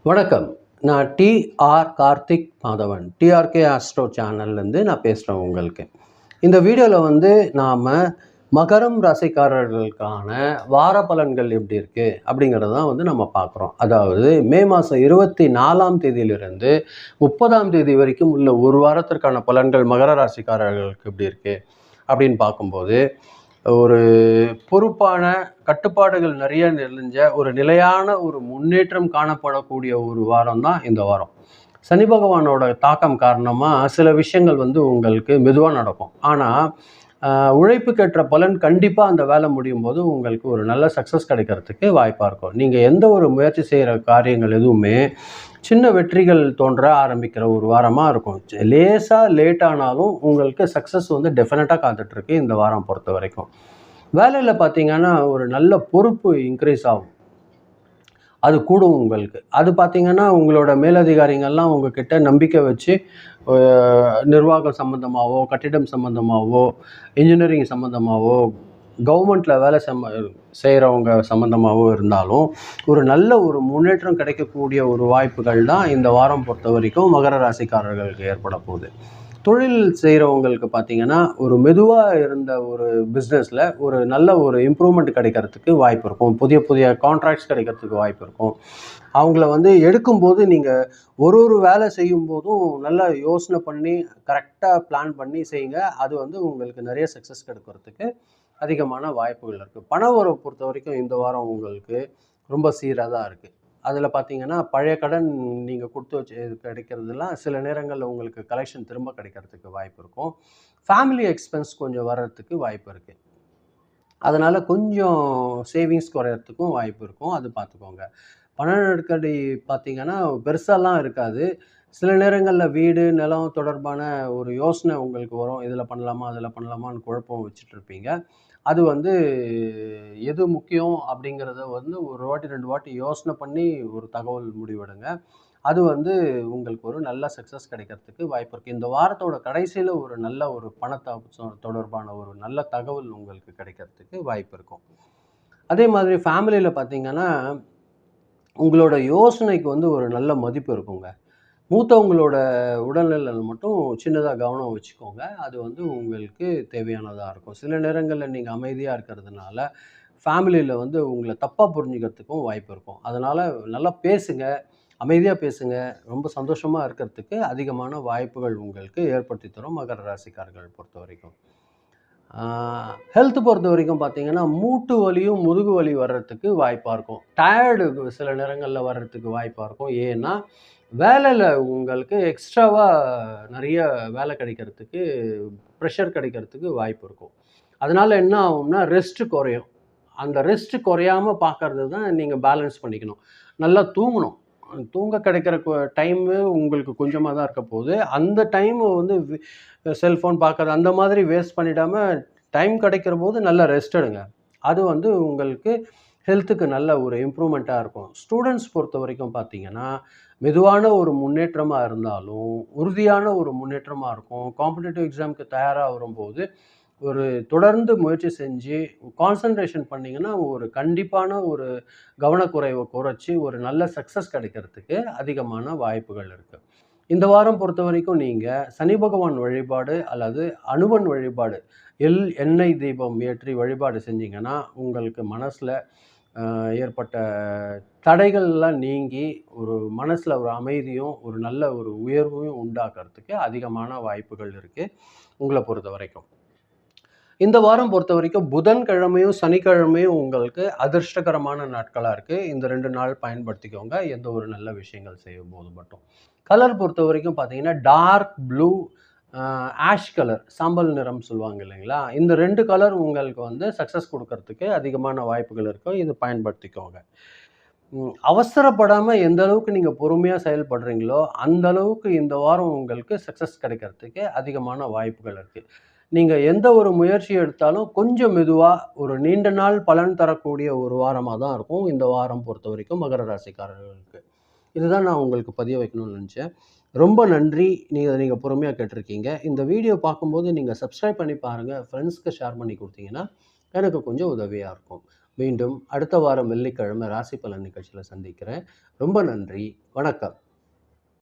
வணக்கம். நான் TR Karthik Madhavan. TRK Astro சேனல்லேருந்து நான் பேசுகிறேன் உங்களுக்கு. இந்த வீடியோவில் நாம் மகரம் ராசிக்காரர்களுக்கான வார பலன்கள் எப்படி இருக்குது அப்படிங்கிறது தான் நம்ம பார்க்குறோம். அதாவது மே மாதம் 24ஆம் தேதியிலிருந்து 30ஆம் தேதி வரைக்கும் உள்ள ஒரு வாரத்திற்கான பலன்கள் மகர ராசிக்காரர்களுக்கு எப்படி இருக்குது அப்படின்னு பார்க்கும்போது, ஒரு பொறுப்பான கட்டுப்பாடுகள் நிறைய நிறைஞ்ச ஒரு நிலையான ஒரு முன்னேற்றம் காணப்படக்கூடிய ஒரு வாரம் தான் இந்த வாரம். சனி பகவானோட தாக்கம் காரணமாக சில விஷயங்கள் உங்களுக்கு மெதுவாக நடக்கும். ஆனால் உழைப்புக்கேற்ற பலன் கண்டிப்பாக அந்த வேலை முடியும் போது உங்களுக்கு ஒரு நல்ல சக்ஸஸ் கிடைக்கிறதுக்கு வாய்ப்பாக இருக்கும். நீங்கள் எந்த ஒரு முயற்சி செய்கிற காரியங்கள் எதுவுமே சின்ன வெற்றிகள் தோன்ற ஆரம்பிக்கிற ஒரு வாரமாக இருக்கும். லேசாக லேட் ஆனாலும் உங்களுக்கு சக்ஸஸ் டெஃபினட்டாக காத்துட்ருக்கு இந்த வாரம் பொறுத்த வரைக்கும். வேலையில் பார்த்தீங்கன்னா ஒரு நல்ல பொறுப்பு இன்க்ரீஸ் ஆகும், அது கூடும் உங்களுக்கு. அது பார்த்தீங்கன்னா உங்களோட மேலதிகாரிகள்லாம் உங்ககிட்ட நம்பிக்கை வச்சு நிர்வாகம் சம்மந்தமாகவோ, கட்டிடம் சம்மந்தமாகவோ, இன்ஜினியரிங் சம்மந்தமாகவோ, கவர்மெண்ட்டில் வேலை செய்கிறவங்க சம்மந்தமாகவோ இருந்தாலும் ஒரு நல்ல ஒரு முன்னேற்றம் கிடைக்கக்கூடிய ஒரு வாய்ப்புகள் தான் இந்த வாரம் பொறுத்த வரைக்கும் மகர ராசிக்காரர்களுக்கு ஏற்பட போகுது. தொழில் செய்கிறவங்களுக்கு பார்த்தீங்கன்னா ஒரு மெதுவாக இருந்த ஒரு பிஸ்னஸில் ஒரு நல்ல ஒரு இம்ப்ரூவ்மெண்ட் கிடைக்கிறதுக்கு வாய்ப்பு இருக்கும். புதிய புதிய கான்ட்ராக்ட்ஸ் கிடைக்கிறதுக்கு வாய்ப்பு இருக்கும். அவங்கள எடுக்கும்போது நீங்கள் ஒரு வேலை செய்யும் போதும் நல்லா யோசனை பண்ணி கரெக்டாக பிளான் பண்ணி செய்யுங்க. அது உங்களுக்கு நிறைய சக்ஸஸ் கிடைக்கிறதுக்கு அதிகமான வாய்ப்புகள் இருக்குது. பண வரவை பொறுத்த வரைக்கும் இந்த வாரம் உங்களுக்கு ரொம்ப சீராக தான் இருக்குது. அதில் பார்த்தீங்கன்னா பழைய கடன் நீங்கள் கொடுத்து வச்சு கிடைக்கிறதுலாம் சில நேரங்களில் உங்களுக்கு கலெக்ஷன் திரும்ப கிடைக்கிறதுக்கு வாய்ப்பு இருக்கும். ஃபேமிலி எக்ஸ்பென்ஸ் கொஞ்சம் வர்றதுக்கு வாய்ப்பு இருக்குது. அதனால் கொஞ்சம் சேவிங்ஸ் குறையறதுக்கும் வாய்ப்பு இருக்கும். அது பார்த்துக்கோங்க. பண நெருக்கடி பார்த்தீங்கன்னா பெருசாலாம் இருக்காது. சில நேரங்களில் வீடு நிலம் தொடர்பான ஒரு யோசனை உங்களுக்கு வரும். இதில் பண்ணலாமா அதில் பண்ணலாமான்னு குழப்பம் வச்சுட்ருப்பீங்க. அது எது முக்கியம் அப்படிங்கிறத ஒரு வாட்டி 2 வாட்டி யோசனை பண்ணி ஒரு தகவல் முடிவெடுங்க. அது உங்களுக்கு ஒரு நல்ல சக்ஸஸ் கிடைக்கிறதுக்கு வாய்ப்பு இருக்குது. இந்த வாரத்தோட கடைசியில் ஒரு நல்ல ஒரு தொடர்பான ஒரு நல்ல தகவல் உங்களுக்கு கிடைக்கிறதுக்கு வாய்ப்பு இருக்கும். அதே மாதிரி ஃபேமிலியில் பார்த்தீங்கன்னா உங்களோட யோசனைக்கு ஒரு நல்ல மதிப்பு இருக்குங்க. மூத்தவங்களோட உடல்நிலையில் மட்டும் சின்னதாக கவனம் வச்சுக்கோங்க. அது உங்களுக்கு தேவையானதாக இருக்கும். சில நேரங்களில் நீங்கள் அமைதியாக இருக்கிறதுனால ஃபேமிலியில் உங்களை தப்பாக புரிஞ்சுக்கிறதுக்கும் வாய்ப்பு இருக்கும். அதனால் நல்லா பேசுங்க, அமைதியாக பேசுங்க. ரொம்ப சந்தோஷமாக இருக்கிறதுக்கு அதிகமான வாய்ப்புகள் உங்களுக்கு ஏற்படுத்தி தரும் மகர ராசிக்காரர்கள் பொறுத்த வரைக்கும். ஹெல்த் பொறுத்த வரைக்கும் பார்த்தீங்கன்னா மூட்டு வலியும் முதுகு வலி வர்றதுக்கு வாய்ப்பாக இருக்கும். டயர்டு சில நேரங்களில் வர்றதுக்கு வாய்ப்பாக இருக்கும். ஏன்னா வேலையில் உங்களுக்கு எக்ஸ்ட்ராவாக நிறைய வேலை கிடைக்கிறதுக்கு, ப்ரெஷர் கிடைக்கிறதுக்கு வாய்ப்பு இருக்கும். அதனால் என்ன ஆகும்னா ரெஸ்ட்டு குறையும். அந்த ரெஸ்ட்டு குறையாமல் பார்க்கறது தான் நீங்கள் பேலன்ஸ் பண்ணிக்கணும். நல்லா தூங்கணும். தூங்க கிடைக்கிற டைமு உங்களுக்கு கொஞ்சமாக தான் இருக்க போகுது. அந்த டைமு செல்ஃபோன் பார்க்குறது அந்த மாதிரி வேஸ்ட் பண்ணிடாமல் டைம் கிடைக்கிற போது நல்லா ரெஸ்ட் எடுங்க. அது உங்களுக்கு ஹெல்த்துக்கு நல்ல ஒரு இம்ப்ரூவ்மெண்ட்டாக இருக்கும். ஸ்டூடெண்ட்ஸ் பொறுத்த வரைக்கும் பார்த்தீங்கன்னா மெதுவான ஒரு முன்னேற்றமாக இருந்தாலும் உறுதியான ஒரு முன்னேற்றமாக இருக்கும். காம்படிட்டிவ் எக்ஸாமுக்கு தயாராக வரும்போது ஒரு தொடர்ந்து முயற்சி செஞ்சு கான்சன்ட்ரேஷன் பண்ணிங்கன்னா ஒரு கண்டிப்பான ஒரு கவனக்குறைவை குறைச்சி ஒரு நல்ல சக்ஸஸ் கிடைக்கிறதுக்கு அதிகமான வாய்ப்புகள் இருக்குது. இந்த வாரம் பொறுத்த வரைக்கும் நீங்கள் சனி பகவான் வழிபாடு அல்லது அனுமன் வழிபாடு எண்ணெய் தீபம் ஏற்றி வழிபாடு செஞ்சீங்கன்னா உங்களுக்கு மனசில் ஏற்பட்ட தடைகள்லாம் நீங்கி ஒரு மனசில் ஒரு அமைதியும் ஒரு நல்ல ஒரு உயர்வையும் உண்டாக்குறதுக்கு அதிகமான வாய்ப்புகள் இருக்குது உங்களை பொறுத்த வரைக்கும். இந்த வாரம் பொறுத்த வரைக்கும் புதன்கிழமையும் சனிக்கிழமையும் உங்களுக்கு அதிர்ஷ்டகரமான நாட்களாக இருக்குது. இந்த 2 நாள் பயன்படுத்திக்கோங்க எந்த ஒரு நல்ல விஷயங்கள் செய்யும் போது மட்டும். கலர் பொறுத்த வரைக்கும் பார்த்தீங்கன்னா டார்க் ப்ளூ, ஆஷ் கலர், சாம்பல் நிறம் சொல்லுவாங்க இல்லைங்களா, இந்த 2 கலர் உங்களுக்கு சக்ஸஸ் கொடுக்கறதுக்கு அதிகமான வாய்ப்புகள் இருக்கும். இது பயன்படுத்திக்கோங்க. அவசரப்படாமல் எந்த அளவுக்கு நீங்கள் பொறுமையாக செயல்படுறீங்களோ அந்த அளவுக்கு இந்த வாரம் உங்களுக்கு சக்ஸஸ் கிடைக்கிறதுக்கு அதிகமான வாய்ப்புகள் இருக்குது. நீங்கள் எந்த ஒரு முயற்சி எடுத்தாலும் கொஞ்சம் மெதுவாக ஒரு நீண்ட நாள் பலன் தரக்கூடிய ஒரு வாரமாக தான் இருக்கும் இந்த வாரம் பொறுத்த வரைக்கும் மகர ராசிக்காரர்களுக்கு. இதுதான் நான் உங்களுக்கு பதிய வைக்கணும்னு நினச்சேன். ரொம்ப நன்றி. நீங்கள் பொறுமையாக கேட்டிருக்கீங்க. இந்த வீடியோ பார்க்கும்போது நீங்கள் சப்ஸ்கிரைப் பண்ணி பாருங்கள். ஃப்ரெண்ட்ஸ்க்கு ஷேர் பண்ணி கொடுத்தீங்கன்னா எனக்கு கொஞ்சம் உதவியாக இருக்கும். மீண்டும் அடுத்த வாரம் வெள்ளிக்கிழமை ராசி பலன் நிகழ்ச்சியில் சந்திக்கிறேன். ரொம்ப நன்றி. வணக்கம்.